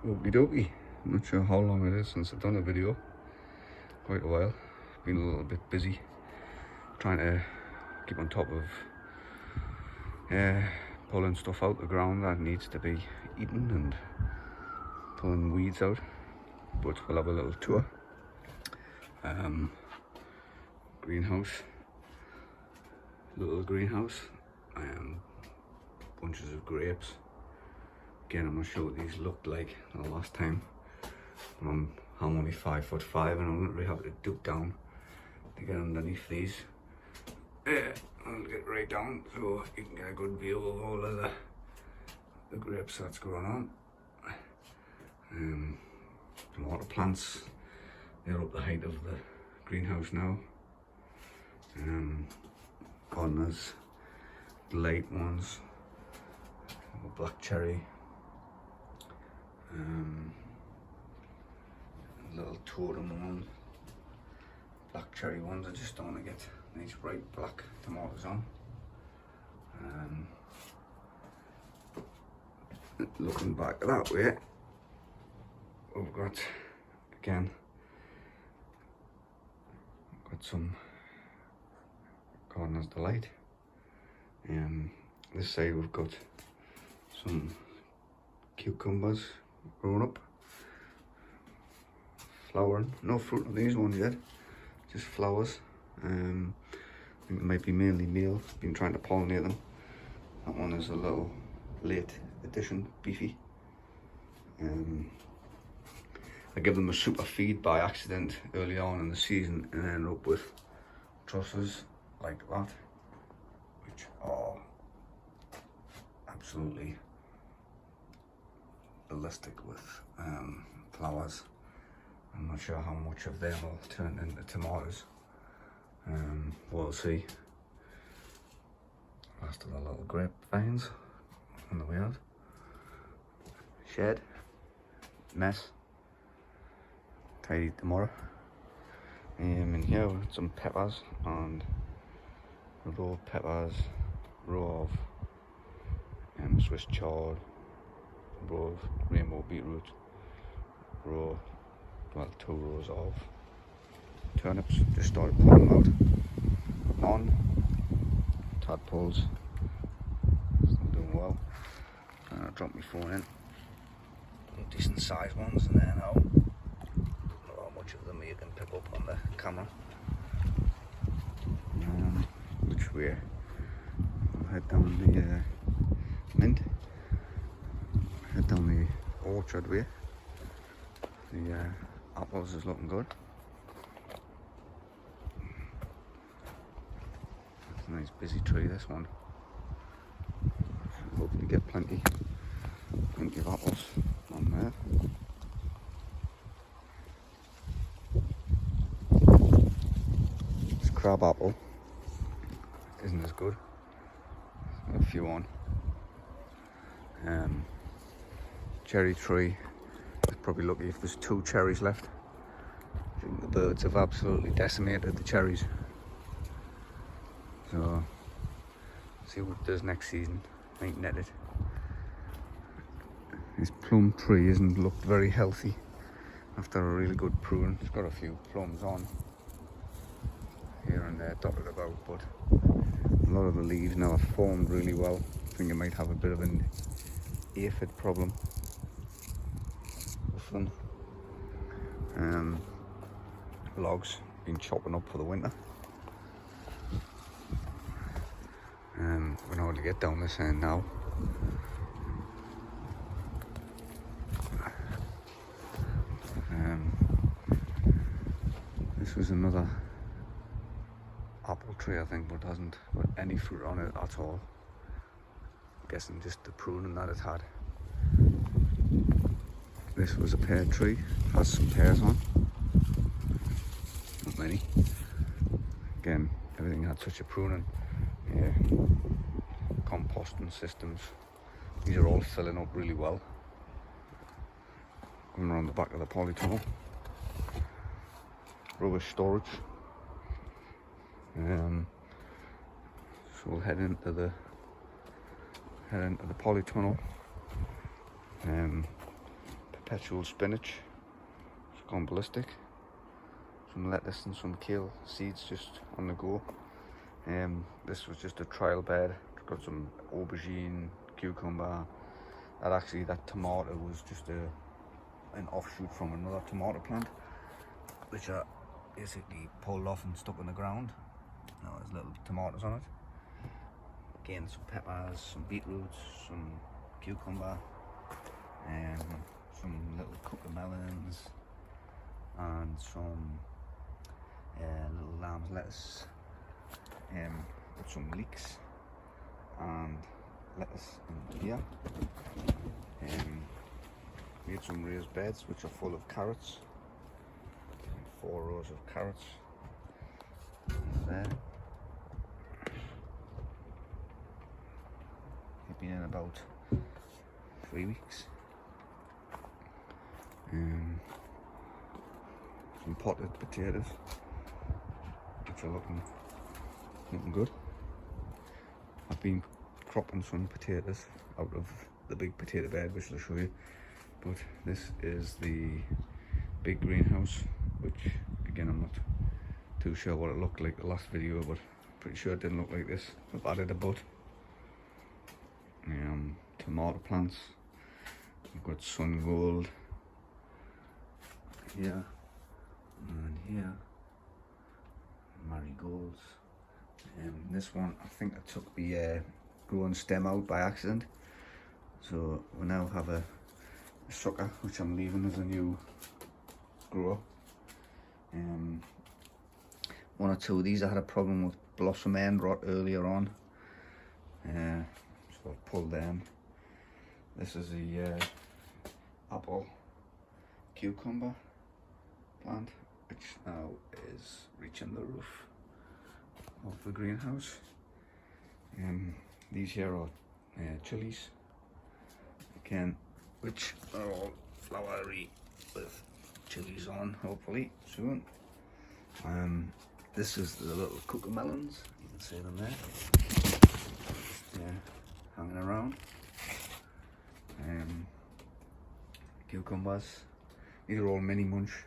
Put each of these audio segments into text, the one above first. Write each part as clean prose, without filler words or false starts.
Okie dokie. I'm not sure how long it is since I've done a video. Quite a while. Been a little bit busy trying to keep on top of pulling stuff out the ground that needs to be eaten and pulling weeds out. But we'll have a little tour. Greenhouse. Little greenhouse. Bunches of grapes. Again, I'm not sure what these looked like the last time. I'm only 5'5" and I'm literally having to duck down to get underneath these. I'll get right down so you can get a good view of all of the grapes that's going on. Tomato plants, they're up the height of the greenhouse now. Corners, light ones, black cherry. Little totem one, black cherry ones. I just don't want to get these bright black tomatoes on. Looking back that way, we've got some Gardener's Delight. This side we've got some cucumbers growing up, flowering. No fruit on these ones yet, just flowers. I think they might be mainly male. Been trying to pollinate them. That one is a little late addition, beefy. I gave them a super feed by accident early on in the season and ended up with trusses like that, which are absolutely ballistic with flowers. I'm not sure how much of them will turn into tomatoes. We'll see. Last of the little grapevines on the way out. Shed, mess, tidy tomorrow. In here we've got some peppers and a row of peppers, row of Swiss chard, row of rainbow beetroot, two rows of turnips. Just started pulling them out. On tadpoles, still doing well. I dropped my phone in. Decent sized ones in there now. Not how much of them you can pick up on the camera. Which way? I'll head down the mint. Head down the orchard way. The apples is looking good. It's a nice busy tree, this one. Hoping to get plenty of apples on there. This crab apple isn't as good. Got a few on. Cherry tree is probably lucky if there's 2 cherries left. I think the birds have absolutely decimated the cherries. So, see what it does next season. Ain't netted. This plum tree hasn't looked very healthy after a really good prune. It's got a few plums on here and there dotted about, but a lot of the leaves now have formed really well. I think it might have a bit of an aphid problem. Logs been chopping up for the winter. We can hardly get down this end now. This was another apple tree, I think, but hasn't got any fruit on it at all. I'm guessing just the pruning that it had. This was a pear tree, has some pears on. Not many. Again, everything had such a pruning. Yeah. Composting systems. These are all filling up really well. Coming around the back of the polytunnel. Rubbish storage. So we'll head into the polytunnel. perpetual spinach. It's gone ballistic. Some lettuce and some kale seeds just on the go. This was just a trial bed. It's got some aubergine, cucumber. That tomato was just an offshoot from another tomato plant, which I basically pulled off and stuck in the ground. Now there's little tomatoes on it. Again, some peppers, some beetroots, some cucumber, and some little cucamelons, and some little lamb's lettuce, with some leeks and lettuce in here. We had some raised beds which are full of carrots. 4 rows of carrots there. They've been in about 3 weeks. Some potted potatoes which are looking good. I've been cropping some potatoes out of the big potato bed, which I'll show you, but this is the big greenhouse, which again I'm not too sure what it looked like the last video, but pretty sure it didn't look like this. I've added a bud, tomato plants. We've got sun gold here and here, marigolds. This one, I think I took the growing stem out by accident, so we now have a sucker which I'm leaving as a new grower. 1 or 2 of these I had a problem with blossom end rot earlier on, so I've pulled them. This is the apple cucumber plant, which now is reaching the roof of the greenhouse. These here are chilies, again, which are all flowery with chilies on, hopefully soon. This is the little cucamelons, you can see them there, hanging around. Cucumbers, these are all mini munch.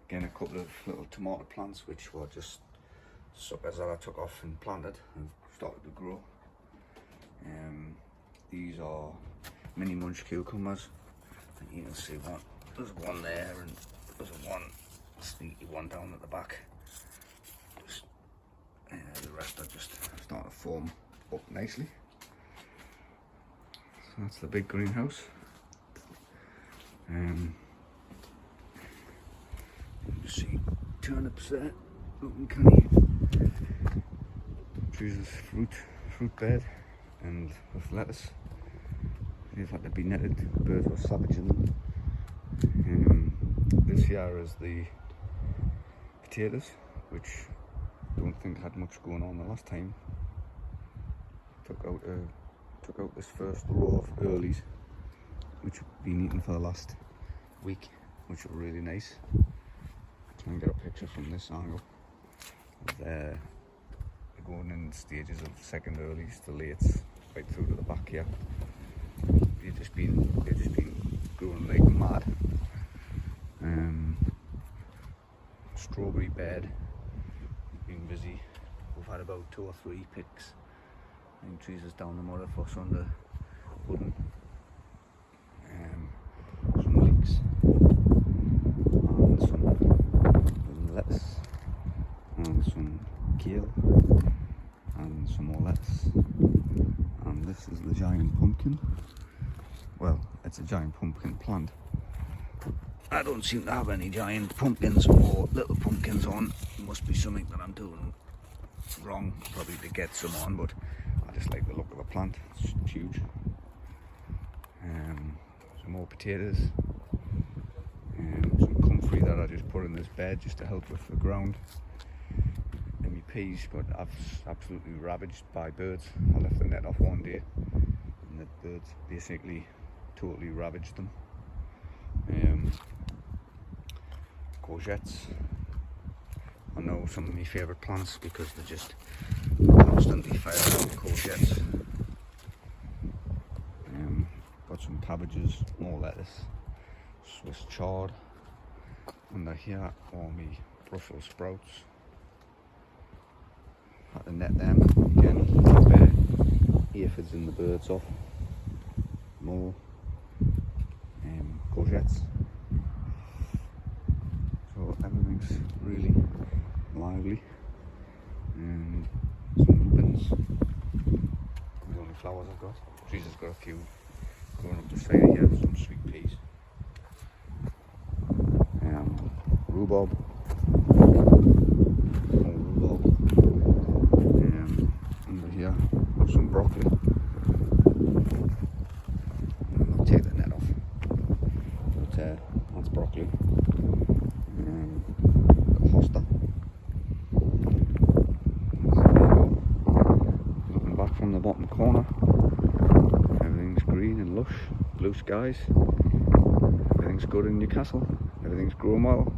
Again, a couple of little tomato plants which were just suckers that I took off and planted and started to grow. These are mini munch cucumbers, and you can see there's one there, and there's one sneaky one down at the back. The rest are just starting to form up nicely. So that's the big greenhouse. You see turnips there, looking canny. Jesus fruit bed, and with lettuce. These had to be netted, birds were savaging them. This here is the potatoes, which I don't think had much going on the last time. Took out this first row of earlies, which have been eaten for the last week, which are really nice. Try and get a picture from this angle. They're going in stages of second earlies to lates, right through to the back here. They've just been growing like mad. Strawberry bed, been busy. We've had about 2 or 3 picks. I think trees is down the motor for Sunday pudding. Some leeks and some lettuce and some kale and some more lettuce. And this is the giant pumpkin. Well, it's a giant pumpkin plant. I don't seem to have any giant pumpkins or little pumpkins on. It must be something that I'm doing wrong, probably to get some on, but I just like the look of the plant. It's huge. Some more potatoes, some comfrey that I just put in this bed just to help with the ground. And my peas got absolutely ravaged by birds. I left the net off one day and the birds basically totally ravaged them. Courgettes, I know some of my favourite plants because they're just constantly firing out courgettes. Got some cabbages, more lettuce, Swiss chard. Under here are my Brussels sprouts. Had to net them again, keep aphids and the birds off. More courgettes. So everything's really lively. And some lupins. The only flowers I've got. She's just got a few growing up the side of here. Some sweet peas. Rhubarb. More rhubarb. Under here, got some broccoli. I'll take the net off. But that's broccoli. Little hosta. So there you go. Looking back from the bottom corner. Everything's green and lush. Blue skies. Everything's good in Newcastle. Everything's growing well.